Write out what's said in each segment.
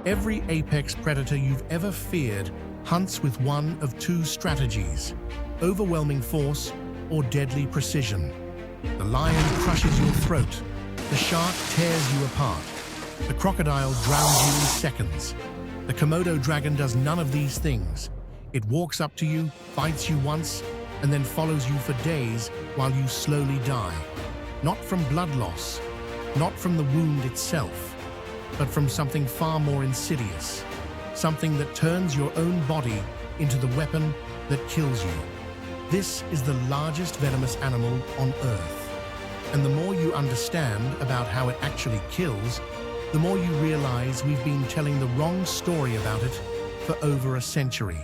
Every apex predator you've ever feared hunts with one of two strategies: overwhelming force or deadly precision. The lion crushes your throat. The shark tears you apart. The crocodile drowns you in seconds. The Komodo dragon does none of these things. It walks up to you, bites you once, and then follows you for days while you slowly die. Not from blood loss, not from the wound itself, but from something far more insidious. Something that turns your own body into the weapon that kills you. This is the largest venomous animal on Earth. And the more you understand about how it actually kills, the more you realize we've been telling the wrong story about it for over a century.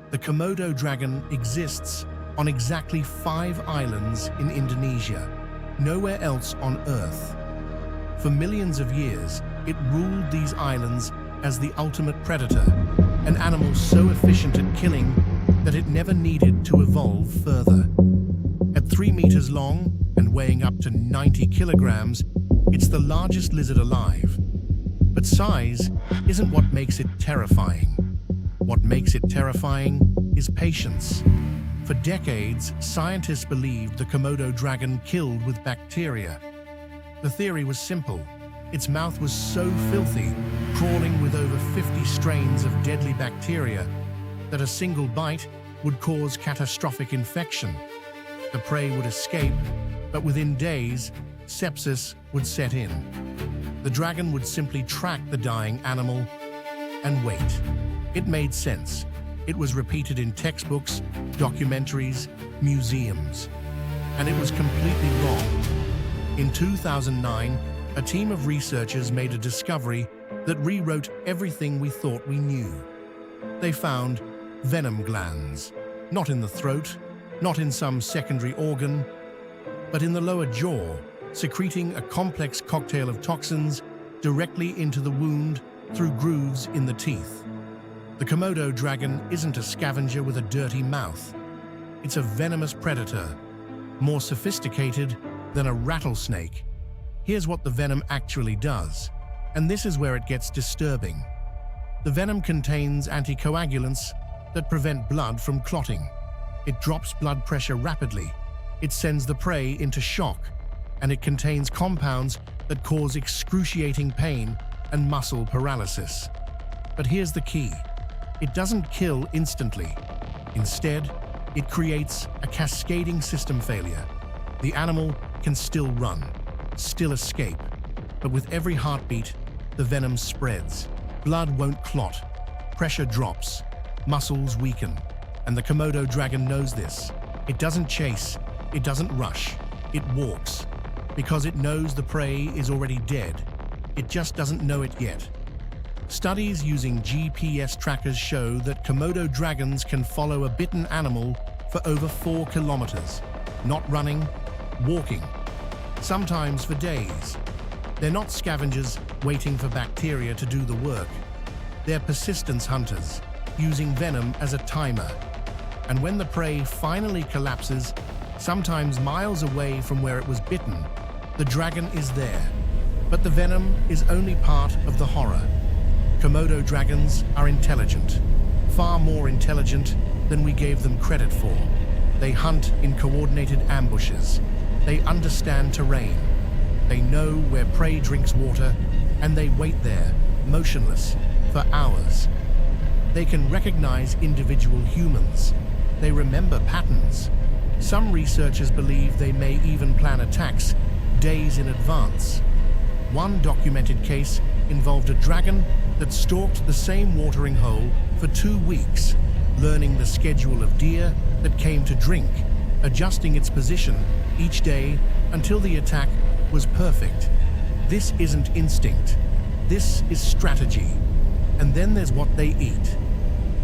The Komodo dragon exists on exactly 5 islands in Indonesia, nowhere else on Earth. For millions of years, it ruled these islands as the ultimate predator, an animal so efficient at killing that it never needed to evolve further. At 3 meters long and weighing up to 90 kilograms, it's the largest lizard alive. But size isn't what makes it terrifying. What makes it terrifying is patience. For decades, scientists believed the Komodo dragon killed with bacteria. The theory was simple. Its mouth was so filthy, crawling with over 50 strains of deadly bacteria, that a single bite would cause catastrophic infection. The prey would escape, but within days, sepsis would set in. The dragon would simply track the dying animal and wait. It made sense. It was repeated in textbooks, documentaries, museums. And it was completely wrong. In 2009, a team of researchers made a discovery that rewrote everything we thought we knew. They found venom glands, not in the throat, not in some secondary organ, but in the lower jaw, secreting a complex cocktail of toxins directly into the wound through grooves in the teeth. The Komodo dragon isn't a scavenger with a dirty mouth. It's a venomous predator, more sophisticated than a rattlesnake. Here's what the venom actually does, and this is where it gets disturbing. The venom contains anticoagulants that prevent blood from clotting. It drops blood pressure rapidly. It sends the prey into shock, and it contains compounds that cause excruciating pain and muscle paralysis. But here's the key. It doesn't kill instantly. Instead, it creates a cascading system failure. The animal can still run, still escape, but with every heartbeat, the venom spreads. Blood won't clot, pressure drops, muscles weaken, and the Komodo dragon knows this. It doesn't chase, it doesn't rush, it walks, because it knows the prey is already dead. It just doesn't know it yet. Studies using GPS trackers show that Komodo dragons can follow a bitten animal for over 4 kilometers, not running, walking, sometimes for days. They're not scavengers waiting for bacteria to do the work. They're persistence hunters, using venom as a timer. And when the prey finally collapses, sometimes miles away from where it was bitten, the dragon is there. But the venom is only part of the horror. Komodo dragons are intelligent, far more intelligent than we gave them credit for. They hunt in coordinated ambushes. They understand terrain. They know where prey drinks water, and they wait there, motionless, for hours. They can recognize individual humans. They remember patterns. Some researchers believe they may even plan attacks days in advance. One documented case involved a dragon that stalked the same watering hole for 2 weeks, learning the schedule of deer that came to drink, adjusting its position each day until the attack was perfect. This isn't instinct. This is strategy. And then there's what they eat.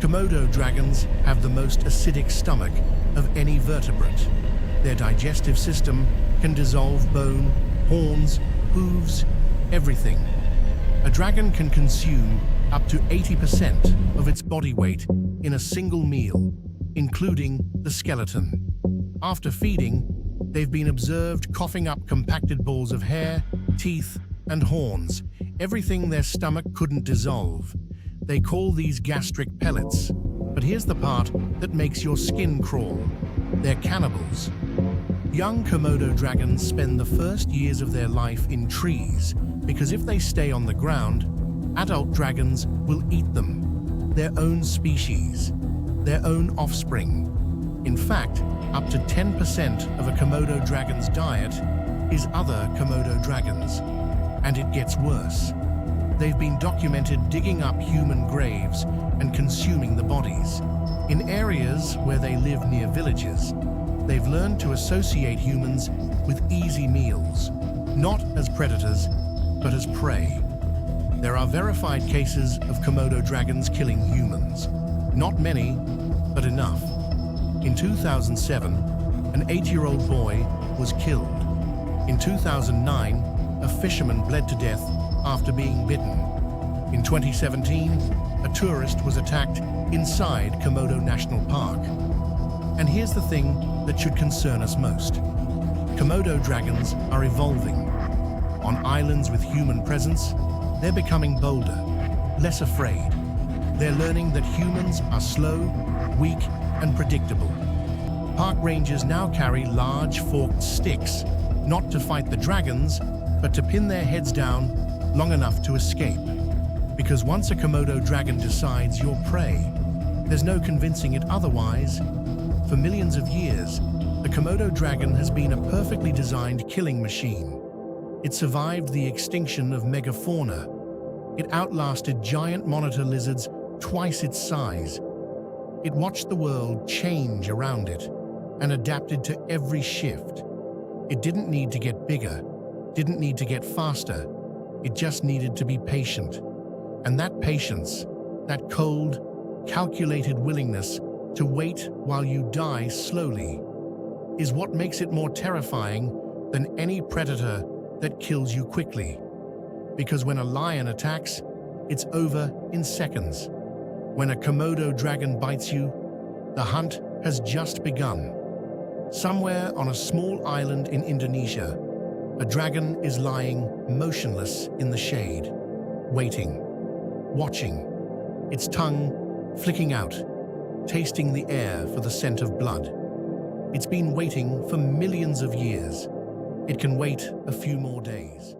Komodo dragons have the most acidic stomach of any vertebrate. Their digestive system can dissolve bone, horns, hooves, everything. A dragon can consume up to 80% of its body weight in a single meal, including the skeleton. After feeding, they've been observed coughing up compacted balls of hair, teeth, and horns, everything their stomach couldn't dissolve. They call these gastric pellets. But here's the part that makes your skin crawl. They're cannibals. Young Komodo dragons spend the first years of their life in trees because if they stay on the ground, adult dragons will eat them, their own species, their own offspring. In fact, up to 10% of a Komodo dragon's diet is other Komodo dragons. And it gets worse. They've been documented digging up human graves and consuming the bodies. In areas where they live near villages, they've learned to associate humans with easy meals, not as predators, but as prey. There are verified cases of Komodo dragons killing humans. Not many, but enough. In 2007, an 8-year-old boy was killed. In 2009, a fisherman bled to death after being bitten. In 2017, a tourist was attacked inside Komodo National Park. And here's the thing that should concern us most. Komodo dragons are evolving. On islands with human presence, they're becoming bolder, less afraid. They're learning that humans are slow, weak, and predictable. Park rangers now carry large forked sticks, not to fight the dragons, but to pin their heads down long enough to escape. Because once a Komodo dragon decides you're prey, there's no convincing it otherwise. For millions of years, the Komodo dragon has been a perfectly designed killing machine. It survived the extinction of megafauna. It outlasted giant monitor lizards twice its size. It watched the world change around it and adapted to every shift. It didn't need to get bigger, didn't need to get faster. It just needed to be patient. And that patience, that cold, calculated willingness to wait while you die slowly, is what makes it more terrifying than any predator that kills you quickly. Because when a lion attacks, it's over in seconds. When a Komodo dragon bites you, the hunt has just begun. Somewhere on a small island in Indonesia, a dragon is lying motionless in the shade, waiting, watching, its tongue flicking out, tasting the air for the scent of blood. It's been waiting for millions of years. It can wait a few more days.